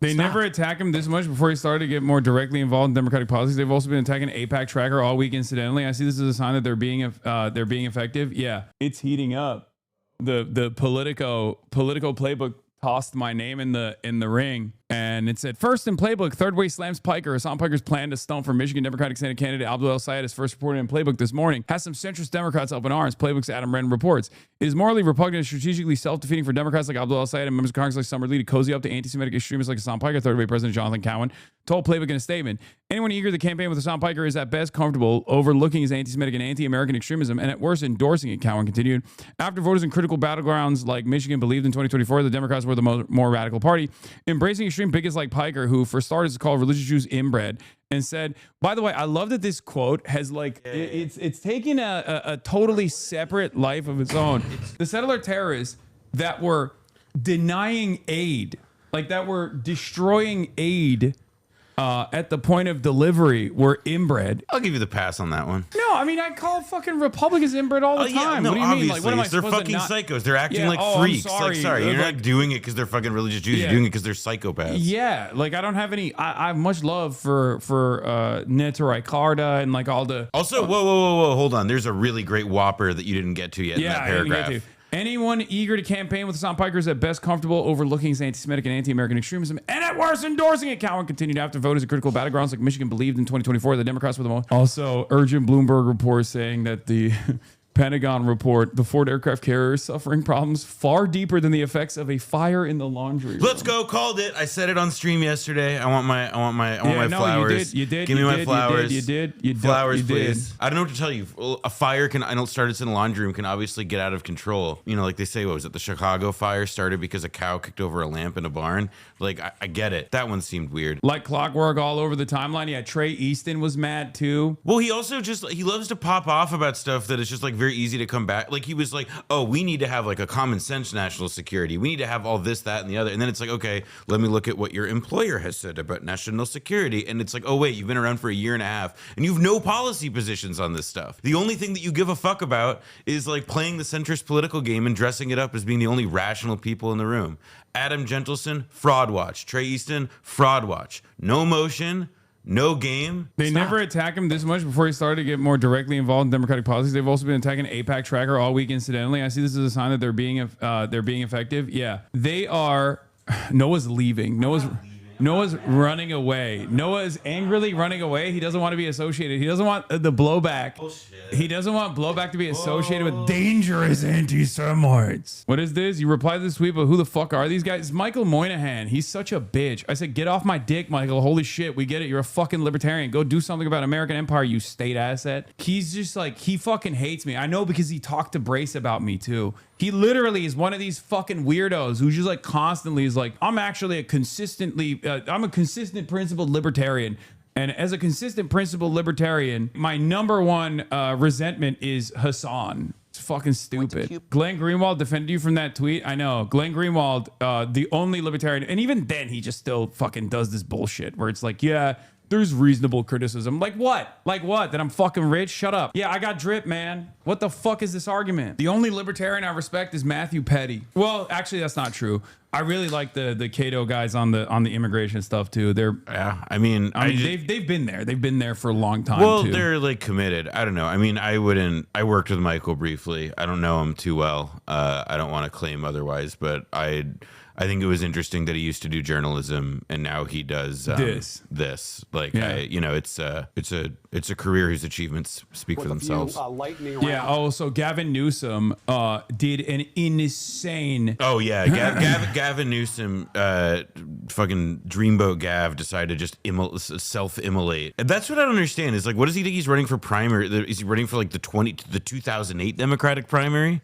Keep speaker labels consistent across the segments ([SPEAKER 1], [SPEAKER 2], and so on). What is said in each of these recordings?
[SPEAKER 1] They never attack him this much before he started to get more directly involved in Democratic policies. They've also been attacking AIPAC tracker all week. Incidentally, I see this as a sign that they're being effective. Yeah, it's heating up. The Politico playbook tossed my name in the ring, and it said first in playbook, third way slams Piker. Hasan Piker's plan to stump for Michigan Democratic Senate candidate Abdul El Sayed is first reported in playbook this morning. Has some centrist Democrats up in arms. Playbook's Adam Wren reports it is morally repugnant and strategically self-defeating for Democrats like Abdul El Sayed and members of Congress like Summer Lee to cozy up to anti-Semitic extremists like Hasan Piker. Third way President Jonathan Cowan told Playbook in a statement, anyone eager to campaign with Hasan Piker is at best comfortable overlooking his anti-Semitic and anti-American extremism and at worst endorsing it, Cowan continued. After voters in critical battlegrounds like Michigan believed in 2024 the Democrats were the more radical party, embracing extreme bigots like Piker, who for starters called religious Jews inbred, and said, by the way, I love that this quote has like, it's taken a totally separate life of its own. The settler terrorists that were denying aid, like that were destroying aid at the point of delivery were inbred.
[SPEAKER 2] I'll give you the pass on that one.
[SPEAKER 1] No, I mean, I call fucking Republicans inbred all the time.
[SPEAKER 2] No,
[SPEAKER 1] what do you mean? Like, what am I
[SPEAKER 2] they're
[SPEAKER 1] supposed to
[SPEAKER 2] fucking
[SPEAKER 1] not...
[SPEAKER 2] psychos. They're acting like
[SPEAKER 1] I'm
[SPEAKER 2] freaks.
[SPEAKER 1] sorry.
[SPEAKER 2] You're not doing it because they're fucking religious Jews. You're doing it because they're psychopaths.
[SPEAKER 1] Yeah, like I don't have any. I have much love for Neto Ricarda and like all the.
[SPEAKER 2] Also, whoa, hold on. There's a really great whopper that you didn't get to yet in that paragraph.
[SPEAKER 1] Anyone eager to campaign with Hasan Piker is at best comfortable overlooking his anti-Semitic and anti-American extremism and at worst endorsing it. Cowan continued after voters in critical battlegrounds like Michigan believed in 2024 the Democrats were the most. Also, urgent Bloomberg report saying that the Pentagon report the Ford aircraft carrier is suffering problems far deeper than the effects of a fire in the laundry room.
[SPEAKER 2] Let's go. Called it. I said it on stream yesterday. I want my flowers.
[SPEAKER 1] You did.
[SPEAKER 2] Give me my flowers.
[SPEAKER 1] You did.
[SPEAKER 2] Flowers, please. I don't know what to tell you. A fire can, I don't start it in the laundry room, can obviously get out of control. You know, like they say, what was it? The Chicago fire started because a cow kicked over a lamp in a barn. Like, I get it. That one seemed weird.
[SPEAKER 1] Like clockwork all over the timeline. Yeah, Trey Easton was mad too.
[SPEAKER 2] Well, he also just, he loves to pop off about stuff that is just like very easy to come back. Like he was like, oh, we need to have like a common sense national security. We need to have all this, that, and the other. And then it's like, okay, let me look at what your employer has said about national security. And it's like, oh, wait, you've been around for a year and a half and you have no policy positions on this stuff. The only thing that you give a fuck about is like playing the centrist political game and dressing it up as being the only rational people in the room. Adam Gentleson, fraud watch. Trey Easton, fraud watch. No motion. No game.
[SPEAKER 1] They never attack him this much before he started to get more directly involved in Democratic policies. They've also been attacking AIPAC tracker all week. Incidentally, I see this as a sign that they're being effective. Yeah, they are. Noah's leaving. Noah's running away. Noah's angrily running away. He doesn't want to be associated. He doesn't want the blowback. Bullshit. He doesn't want blowback to be associated with dangerous anti-Semites. What is this? You replied to this tweet, but who the fuck are these guys? It's Michael Moynihan. He's such a bitch. I said, get off my dick, Michael. Holy shit. We get it. You're a fucking libertarian. Go do something about American empire, you state asset. He's just like, he fucking hates me. I know because he talked to Brace about me too. He literally is one of these fucking weirdos who just like constantly is like, I'm actually I'm a consistent principled libertarian. And as a consistent principled libertarian, my number one resentment is Hasan. It's fucking stupid. Glenn Greenwald defended you from that tweet. I know. Glenn Greenwald, the only libertarian. And even then, he just still fucking does this bullshit where it's like, yeah, there's reasonable criticism. Like what? Like what? That I'm fucking rich? Shut up. Yeah, I got drip, man. What the fuck is this argument? The only libertarian I respect is Matthew Petty. Well, actually, that's not true. I really like the Cato guys on the immigration stuff too.
[SPEAKER 2] I mean
[SPEAKER 1] they've been there. They've been there for a long time.
[SPEAKER 2] Well,
[SPEAKER 1] too.
[SPEAKER 2] They're like committed. I don't know. I mean, I worked with Michael briefly. I don't know him too well. I don't want to claim otherwise, but I think it was interesting that he used to do journalism and now he does this. Like, yeah. It's a career whose achievements speak for themselves.
[SPEAKER 1] Yeah. Oh, so Gavin Newsom did an insane.
[SPEAKER 2] Oh yeah, Gavin Newsom, fucking Dreamboat Gav decided to just self-immolate. And that's what I don't understand. Is like, what does he think he's running for primary? Is he running for like the 2008 Democratic primary?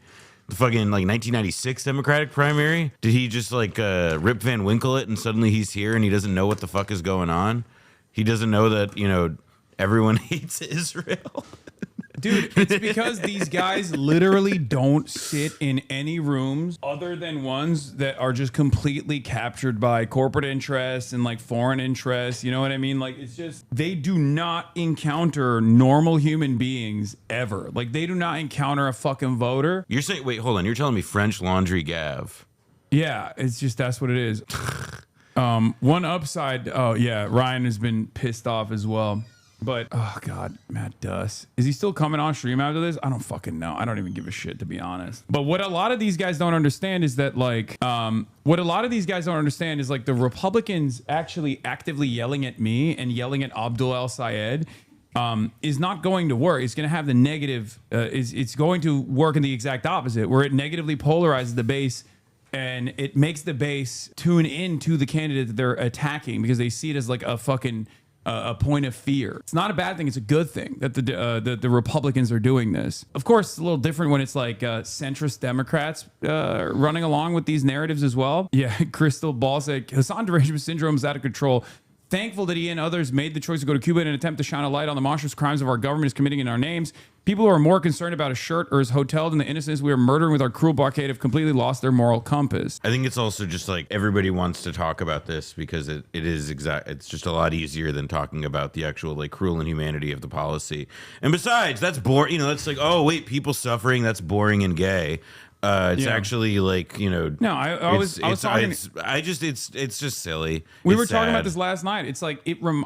[SPEAKER 2] The fucking like 1996 Democratic primary? Did he just like Rip Van Winkle it and suddenly he's here and he doesn't know what the fuck is going on? He doesn't know that, everyone hates Israel.
[SPEAKER 1] Dude, it's because these guys literally don't sit in any rooms other than ones that are just completely captured by corporate interests and like foreign interests. You know what I mean? Like, it's just, they do not encounter normal human beings ever. Like, they do not encounter a fucking voter.
[SPEAKER 2] You're saying, wait, hold on. You're telling me French Laundry Gav.
[SPEAKER 1] Yeah, it's just, that's what it is. One upside. Oh yeah, Ryan has been pissed off as well. But oh god, Matt Duss. Is he still coming on stream after this? I don't fucking know. I don't even give a shit, to be honest. But what a lot of these guys don't understand is that like the Republicans actually actively yelling at me and yelling at Abdul El Sayed is not going to work. It's going to have the negative. It's going to work in the exact opposite, where it negatively polarizes the base. And it makes the base tune in to the candidate that they're attacking because they see it as like a fucking a point of fear. It's not a bad thing. It's a good thing that the Republicans are doing this. Of course, it's a little different when it's like centrist Democrats running along with these narratives as well. Yeah, Crystal Ball said Hasan derangement syndrome is out of control. Thankful that he and others made the choice to go to Cuba in an attempt to shine a light on the monstrous crimes of our government is committing in our names. People who are more concerned about a shirt or his hotel than the innocents we are murdering with our cruel blockade have completely lost their moral compass.
[SPEAKER 2] I think it's also just like everybody wants to talk about this because it's just a lot easier than talking about the actual like cruel inhumanity of the policy. And besides, that's boring. You know, that's like, oh wait, people suffering. That's boring and gay. It's actually like, you know,
[SPEAKER 1] no, it's
[SPEAKER 2] just silly.
[SPEAKER 1] We were talking about this last night. It's like this morning.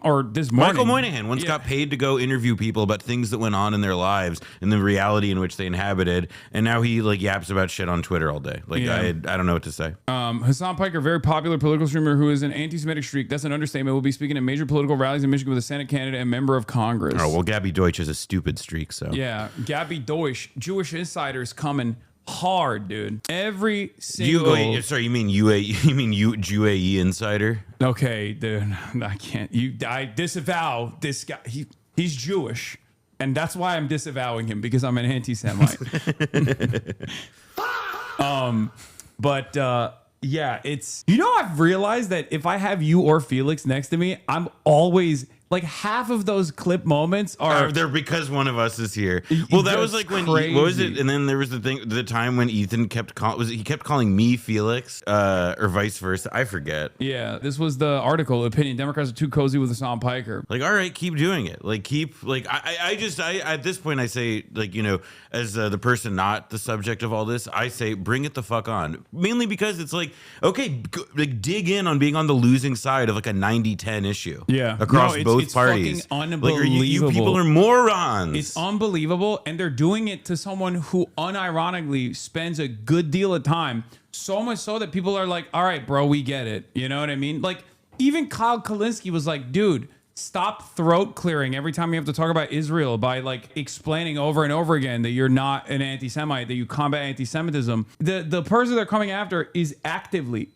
[SPEAKER 2] Michael Moynihan once got paid to go interview people about things that went on in their lives and the reality in which they inhabited. And now he like yaps about shit on Twitter all day. Like, I don't know what to say.
[SPEAKER 1] Hasan Piker, very popular political streamer who is an anti-Semitic streak. That's an understatement. Will be speaking at major political rallies in Michigan with a Senate candidate and member of Congress.
[SPEAKER 2] Oh, well, Gabby Deutsch is a stupid streak. So
[SPEAKER 1] yeah, Gabby Deutsch, Jewish insiders coming hard, dude. Every single.
[SPEAKER 2] You mean UAE insider?
[SPEAKER 1] Okay, dude, I can't. I disavow this guy. He's Jewish, and that's why I'm disavowing him because I'm an anti-Semite. Yeah, it's I've realized that if I have you or Felix next to me, I'm always. Like half of those clip moments are
[SPEAKER 2] they're because one of us is here. Well, that was like when what was it? And then there was the time when Ethan kept calling me Felix or vice versa. I forget.
[SPEAKER 1] Yeah, this was the article. Opinion: Democrats are too cozy with Hasan Piker.
[SPEAKER 2] Like, all right, keep doing it. Like, I at this point I say like as the person not the subject of all this, I say bring it the fuck on. Mainly because it's like okay, like dig in on being on the losing side of like a 90-10 issue.
[SPEAKER 1] Yeah,
[SPEAKER 2] across both parties.
[SPEAKER 1] Fucking unbelievable.
[SPEAKER 2] Like, you people are morons.
[SPEAKER 1] It's unbelievable, and they're doing it to someone who unironically spends a good deal of time. So much so that people are like, "All right, bro, we get it." You know what I mean? Like even Kyle Kalinske was like, "Dude, stop throat clearing every time you have to talk about Israel by like explaining over and over again that you're not an anti-Semite, that you combat anti-Semitism." The person they're coming after is actively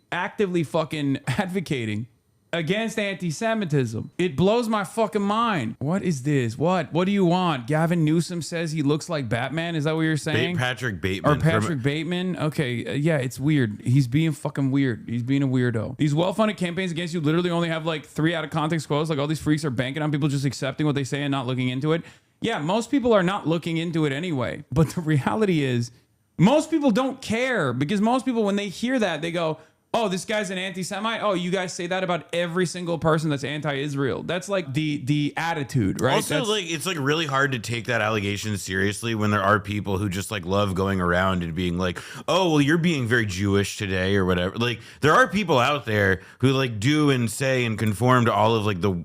[SPEAKER 1] fucking advocating against anti-Semitism. It blows my fucking mind. What is this? What do you want? Gavin Newsom says he looks like Batman. Is that what you're saying?
[SPEAKER 2] Patrick Bateman.
[SPEAKER 1] Bateman. Okay. Yeah, it's weird. He's being fucking weird. He's being a weirdo. These well-funded campaigns against you literally only have like 3 out of context quotes. Like all these freaks are banking on people just accepting what they say and not looking into it. Yeah, most people are not looking into it anyway. But the reality is most people don't care because most people, when they hear that, they go, oh, this guy's an anti-Semite. Oh, you guys say that about every single person that's anti-Israel. That's like the attitude, right?
[SPEAKER 2] Also, it's like really hard to take that allegation seriously when there are people who just like love going around and being like, oh, well, you're being very Jewish today or whatever. Like there are people out there who like do and say and conform to all of like the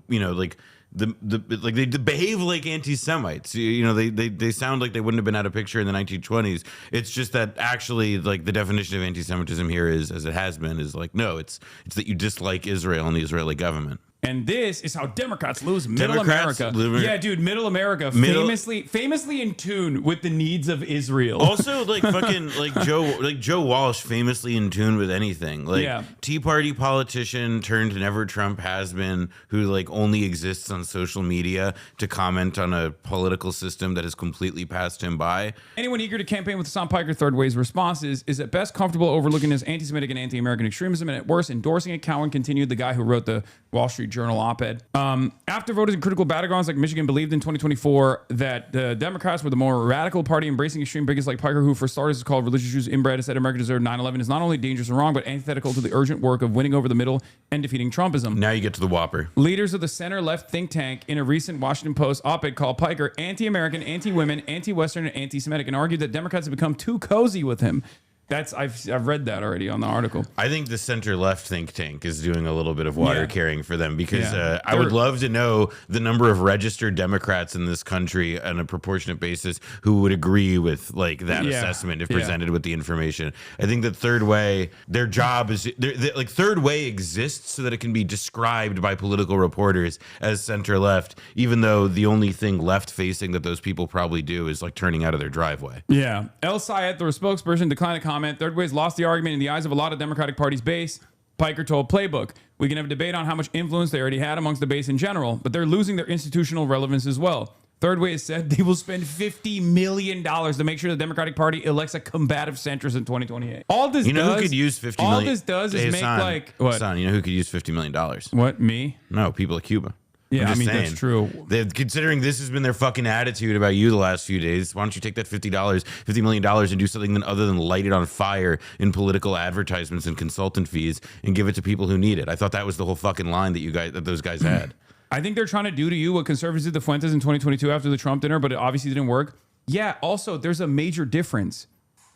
[SPEAKER 2] they behave like anti-Semites. They sound like they wouldn't have been out of picture in the 1920s. It's just that actually, like the definition of anti-Semitism here is, as it has been, is like no, it's that you dislike Israel and the Israeli government.
[SPEAKER 1] And this is how Democrats lose Middle America. Yeah, dude, Middle America, famously in tune with the needs of Israel.
[SPEAKER 2] Also, like fucking Joe Walsh, famously in tune with anything. Like Tea Party politician turned never Trump has-been who like only exists on social media to comment on a political system that has completely passed him by.
[SPEAKER 1] Anyone eager to campaign with Hasan Piker third way's response is at best comfortable overlooking his anti-Semitic and anti-American extremism, and at worst endorsing it. Cowan continued, the guy who wrote the Wall Street Journal op-ed. After voters in critical battlegrounds like Michigan believed in 2024 that the Democrats were the more radical party embracing extreme bigots like Piker, who for starters is called religious Jews inbred, said America deserved 9/11, is not only dangerous and wrong, but antithetical to the urgent work of winning over the middle and defeating Trumpism.
[SPEAKER 2] Now you get to the whopper.
[SPEAKER 1] Leaders of the center-left think tank in a recent Washington Post op-ed called Piker anti-American, anti-women, anti-Western, and anti-Semitic, and argued that Democrats have become too cozy with him. I've read that already on the article.
[SPEAKER 2] I think the center left think tank is doing a little bit of water carrying for them because I would love to know the number of registered Democrats in this country on a proportionate basis who would agree with like that assessment if presented with the information. I think that Third Way, their job is like Third Way exists so that it can be described by political reporters as center left, even though the only thing left facing that those people probably do is like turning out of their driveway.
[SPEAKER 1] Yeah. El Sayed, the spokesperson, declined to comment. Third Way's lost the argument in the eyes of a lot of Democratic Party's base. Piker told Playbook, we can have a debate on how much influence they already had amongst the base in general, but they're losing their institutional relevance as well. Third Way has said they will spend $50 million to make sure the Democratic Party elects a combative centrist in 2028. All this
[SPEAKER 2] who could use $50 million?
[SPEAKER 1] All this does is make like what?
[SPEAKER 2] Hassan, you know who could use $50 million?
[SPEAKER 1] What, me?
[SPEAKER 2] No, people of Cuba.
[SPEAKER 1] Yeah, I mean, that's true.
[SPEAKER 2] Considering this has been their fucking attitude about you the last few days, why don't you take that $50 million and do something other than light it on fire in political advertisements and consultant fees and give it to people who need it? I thought that was the whole fucking line that those guys had.
[SPEAKER 1] I think they're trying to do to you what conservatives did to Fuentes in 2022 after the Trump dinner, but it obviously didn't work. Yeah, also, there's a major difference.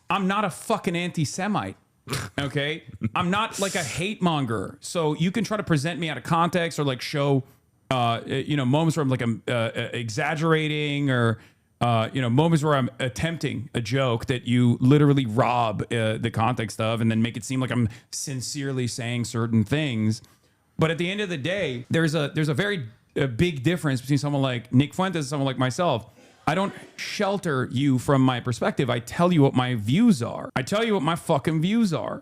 [SPEAKER 1] I'm not a fucking anti-Semite. Okay? I'm not like a hate monger. So you can try to present me out of context or like show moments where I'm like I'm exaggerating or moments where I'm attempting a joke that you literally rob the context of and then make it seem like I'm sincerely saying certain things. But at the end of the day, there's a very big difference between someone like Nick Fuentes and someone like myself. I don't shelter you from my perspective. I tell you what my views are. I tell you what my fucking views are.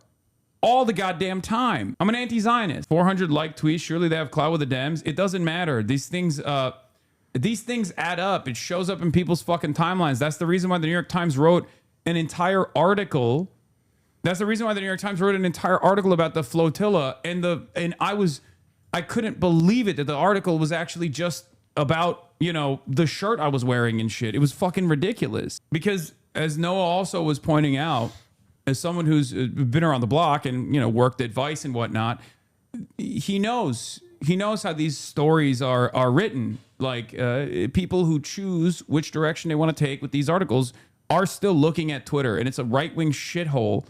[SPEAKER 1] All the goddamn time. I'm an anti-Zionist. 400 like tweets. Surely they have clout with the Dems. It doesn't matter. These things add up. It shows up in people's fucking timelines. That's the reason why the New York Times wrote an entire article. That's the reason why the New York Times wrote an entire article about the flotilla. And I couldn't believe it that the article was actually just about, the shirt I was wearing and shit. It was fucking ridiculous. Because as Noah also was pointing out, as someone who's been around the block and, worked at Vice and whatnot, he knows how these stories are written. Like people who choose which direction they want to take with these articles are still looking at Twitter, and it's a right-wing shithole.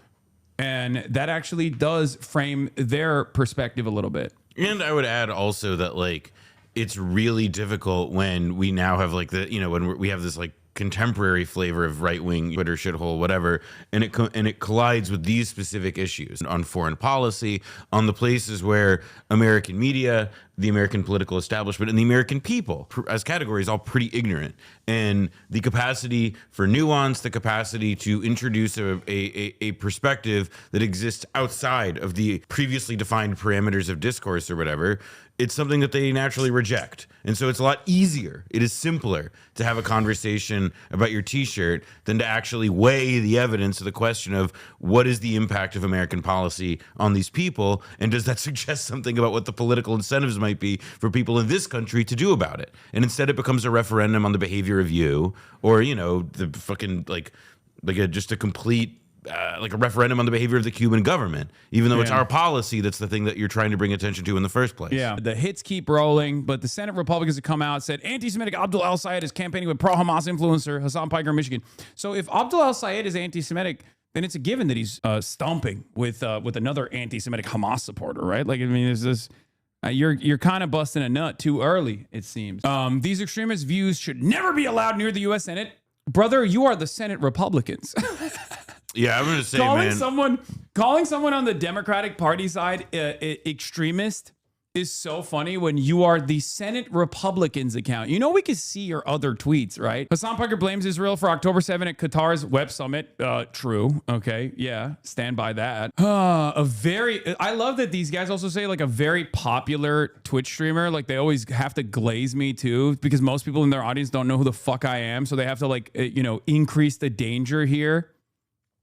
[SPEAKER 1] And that actually does frame their perspective a little bit.
[SPEAKER 2] And I would add also that like it's really difficult when we now have like when we have this like contemporary flavor of right-wing Twitter shithole, whatever, and it collides with these specific issues on foreign policy, on the places where American media, the American political establishment, and the American people as categories all pretty ignorant. And the capacity for nuance, the capacity to introduce a perspective that exists outside of the previously defined parameters of discourse or whatever, it's something that they naturally reject. And so it's a lot easier. It is simpler to have a conversation about your t-shirt than to actually weigh the evidence of the question of what is the impact of American policy on these people, and does that suggest something about what the political incentives might be for people in this country to do about it? And instead it becomes a referendum on the behavior of you, or the fucking just a complete like a referendum on the behavior of the Cuban government, even though it's our policy that's the thing that you're trying to bring attention to in the first place.
[SPEAKER 1] Yeah, the hits keep rolling, but the Senate Republicans have come out and said anti-Semitic Abdul al-Sayed is campaigning with pro-Hamas influencer Hasan Piker in Michigan. So if Abdul al-Sayed is anti-Semitic, then it's a given that he's stomping with another anti-Semitic Hamas supporter, right? Like, I mean, there's this. You're kind of busting a nut too early, it seems. These extremist views should never be allowed near the U.S. Senate. Brother, you are the Senate Republicans.
[SPEAKER 2] Yeah, I'm going to say,
[SPEAKER 1] calling someone on the Democratic Party side extremist is so funny when you are the Senate Republicans account. We can see your other tweets, right? Hasan Piker blames Israel for October 7 at Qatar's Web Summit. True. Okay. Yeah. Stand by that. I love that these guys also say like a very popular Twitch streamer. Like they always have to glaze me too, because most people in their audience don't know who the fuck I am. So they have to like, increase the danger here.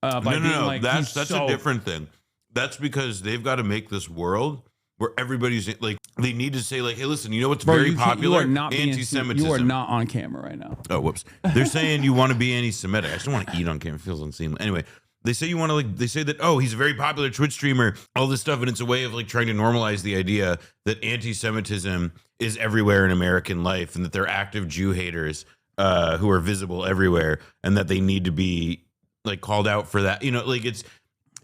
[SPEAKER 2] No. That's a different thing. That's because they've got to make this world where everybody's like, they need to say like, hey, listen, what's very popular? Anti-Semitism.
[SPEAKER 1] You are not on camera right now.
[SPEAKER 2] Oh, whoops. They're saying you want to be anti-Semitic. I just don't want to eat on camera. It feels unseemly. Anyway, they say you want to they say that, oh, he's a very popular Twitch streamer, all this stuff. And it's a way of like trying to normalize the idea that anti-Semitism is everywhere in American life and that they're active Jew haters who are visible everywhere and that they need to be like called out for that. It's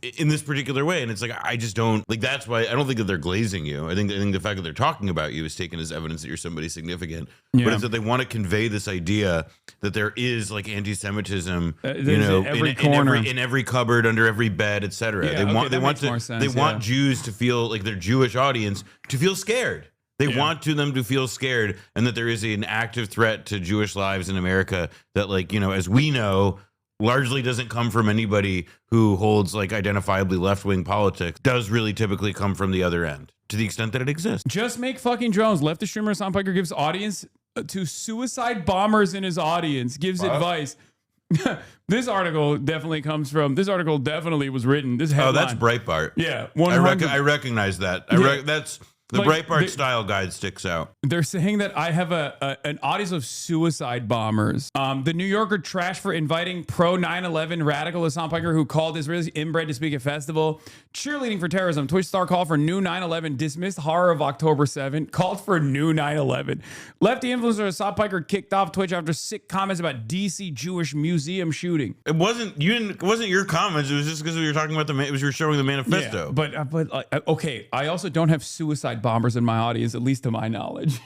[SPEAKER 2] in this particular way. And it's like, I just don't like, that's why I don't think that they're glazing you. I think the fact that they're talking about you is taken as evidence that you're somebody significant. But it's that they want to convey this idea that there is like anti-Semitism, you know, in every cupboard, under every bed, etc. They want Jews to feel like their Jewish audience to feel scared. They want them to feel scared, and that there is an active threat to Jewish lives in America that, like, you know, as we know, largely doesn't come from anybody who holds like identifiably left-wing politics, does really typically come from the other end, to the extent that it exists.
[SPEAKER 1] Just make fucking drones. Leftist streamer Hasan Piker gives audience to suicide bombers in his audience, gives advice. This article definitely was written. This headline.
[SPEAKER 2] Oh, that's Breitbart.
[SPEAKER 1] Yeah,
[SPEAKER 2] I recognize that. That's the like, Breitbart style guide sticks out.
[SPEAKER 1] They're saying that I have an audience of suicide bombers. The New Yorker trashed for inviting pro 9/11 radical Hasan Piker, who called Israelis inbred to speak at festival. Cheerleading for terrorism. Twitch star called for new 9/11. Dismissed horror of October 7. Called for new 9/11. Lefty influencer Hasan Piker kicked off Twitch after sick comments about DC Jewish Museum shooting.
[SPEAKER 2] It wasn't your comments. It was just because we were talking about you were showing the manifesto.
[SPEAKER 1] Yeah, but okay. I also don't have suicide bombers in my audience, at least to my knowledge.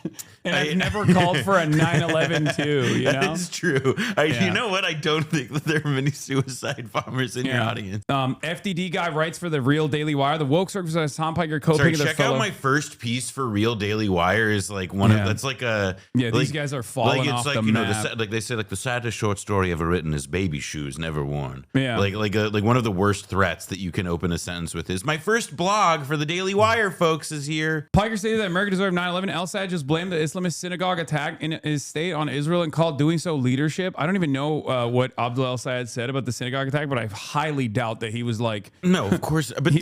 [SPEAKER 1] And I've never called for a 9/11 too, you know?
[SPEAKER 2] That is true. You know what? I don't think that there are many suicide bombers in your audience.
[SPEAKER 1] FDD guy writes for the Real Daily Wire. The woke circus has Hasan Piker co-picking
[SPEAKER 2] check out my first piece for Real Daily Wire is like one of that's like a
[SPEAKER 1] these guys are falling
[SPEAKER 2] like, it's
[SPEAKER 1] off
[SPEAKER 2] like,
[SPEAKER 1] the
[SPEAKER 2] you know,
[SPEAKER 1] map.
[SPEAKER 2] like they say, like the saddest short story ever written is baby shoes never worn.
[SPEAKER 1] Yeah,
[SPEAKER 2] like one of the worst threats that you can open a sentence with is my first blog for the Daily Wire, folks, is here.
[SPEAKER 1] Piker stated that America deserved 9/11. El-Sad just blamed the Islamist synagogue attack in his state on Israel and called doing so leadership. I don't even know what Abdul El-Sad said about the synagogue attack, but I highly doubt that he was like,
[SPEAKER 2] no, of course, but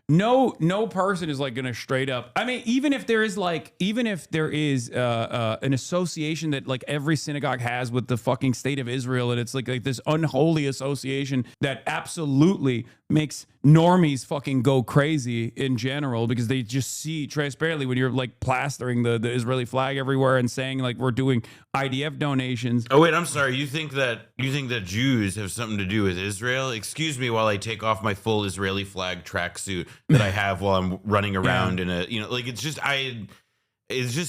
[SPEAKER 1] no person is like gonna straight up. I mean, even if there is an association that like every synagogue has with the fucking state of Israel, and it's like this unholy association that absolutely makes normies fucking go crazy in general, because they just see transparently when you're like plastering the Israeli flag everywhere and saying like we're doing IDF donations.
[SPEAKER 2] Oh wait, I'm sorry. You think that Jews have something to do with Israel? Excuse me while I take off my full Israeli flag tracksuit that I have while I'm running around in a, you know, like it's just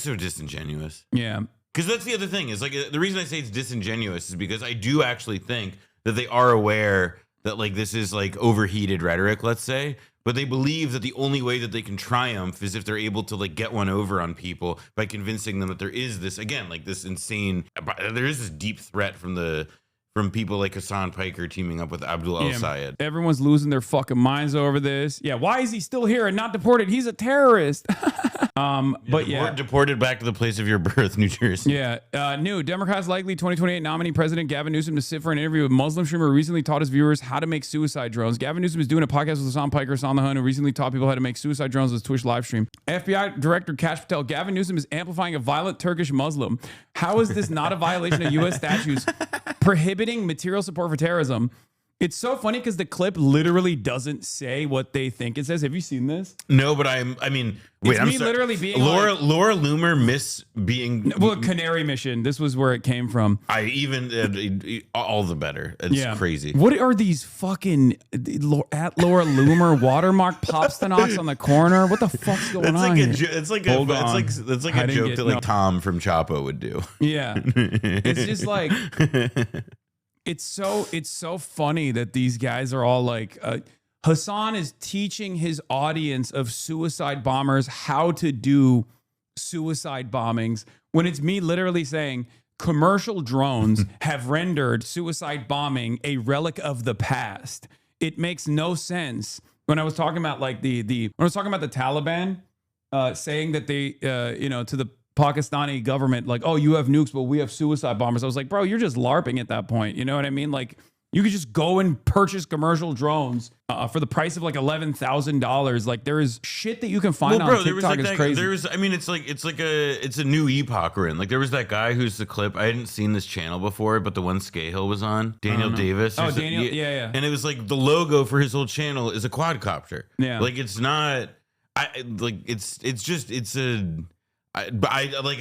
[SPEAKER 2] so disingenuous.
[SPEAKER 1] Yeah.
[SPEAKER 2] Because that's the other thing is like the reason I say it's disingenuous is because I do actually think that they are aware that like this is like overheated rhetoric, let's say, but they believe that the only way that they can triumph is if they're able to like get one over on people by convincing them that there is this, again, like this insane, there is this deep threat from people like Hasan Piker teaming up with Abdul El-Sayed.
[SPEAKER 1] Everyone's losing their fucking minds over this. Yeah, why is he still here and not deported? He's a terrorist.
[SPEAKER 2] Deported back to the place of your birth, New Jersey.
[SPEAKER 1] Yeah. New Democrats likely 2028 nominee President Gavin Newsom to sit for an interview with Muslim streamer who recently taught his viewers how to make suicide drones. Gavin Newsom is doing a podcast with Hasan Piker, on the Hunt, who recently taught people how to make suicide drones with Twitch live stream. FBI Director Kash Patel, Gavin Newsom is amplifying a violent Turkish Muslim. How is this not a violation of U.S. statutes prohibiting material support for terrorism? It's so funny because the clip literally doesn't say what they think it says. Have you seen this?
[SPEAKER 2] No, but I'm sorry.
[SPEAKER 1] Literally being
[SPEAKER 2] Laura Loomer being
[SPEAKER 1] Canary Mission. This was where it came from.
[SPEAKER 2] All the better. It's crazy.
[SPEAKER 1] What are these fucking at Laura Loomer watermark popstanox on the corner? What the fuck's going on?
[SPEAKER 2] It's like a joke that like Tom from Chapo would do.
[SPEAKER 1] Yeah, it's just like. It's so funny that these guys are all like, Hasan is teaching his audience of suicide bombers how to do suicide bombings, when it's me literally saying commercial drones have rendered suicide bombing a relic of the past. It makes no sense. When I was talking about like when I was talking about the Taliban saying that they, to the Pakistani government, like, oh, you have nukes, but we have suicide bombers. I was like, bro, you're just LARPing at that point. You know what I mean? Like, you could just go and purchase commercial drones for the price of like $11,000. Like, there is shit that you can find on TikTok. Is crazy.
[SPEAKER 2] It's a new epoch we're in. Like, there was that guy who's the clip. I hadn't seen this channel before, but the one Scahill was on, Daniel Davis.
[SPEAKER 1] Oh, Daniel, yeah.
[SPEAKER 2] And it was like the logo for his whole channel is a quadcopter.
[SPEAKER 1] Yeah,
[SPEAKER 2] like it's not. Like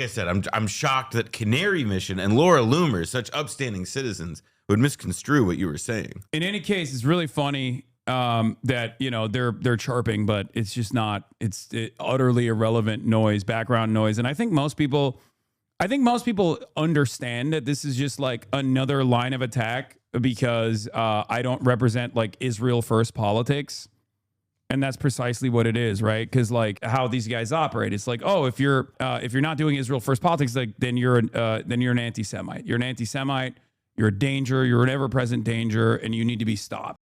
[SPEAKER 2] I said, I'm shocked that Canary Mission and Laura Loomer, such upstanding citizens, would misconstrue what you were saying.
[SPEAKER 1] In any case, it's really funny that they're chirping, but it's just not. It's utterly irrelevant noise, background noise, and I think most people understand that this is just like another line of attack because I don't represent like Israel first politics. And that's precisely what it is, right? Because like how these guys operate, it's like, oh, if you're not doing Israel first politics, like then you're an anti-Semite. You're an anti-Semite. You're a danger. You're an ever-present danger, and you need to be stopped.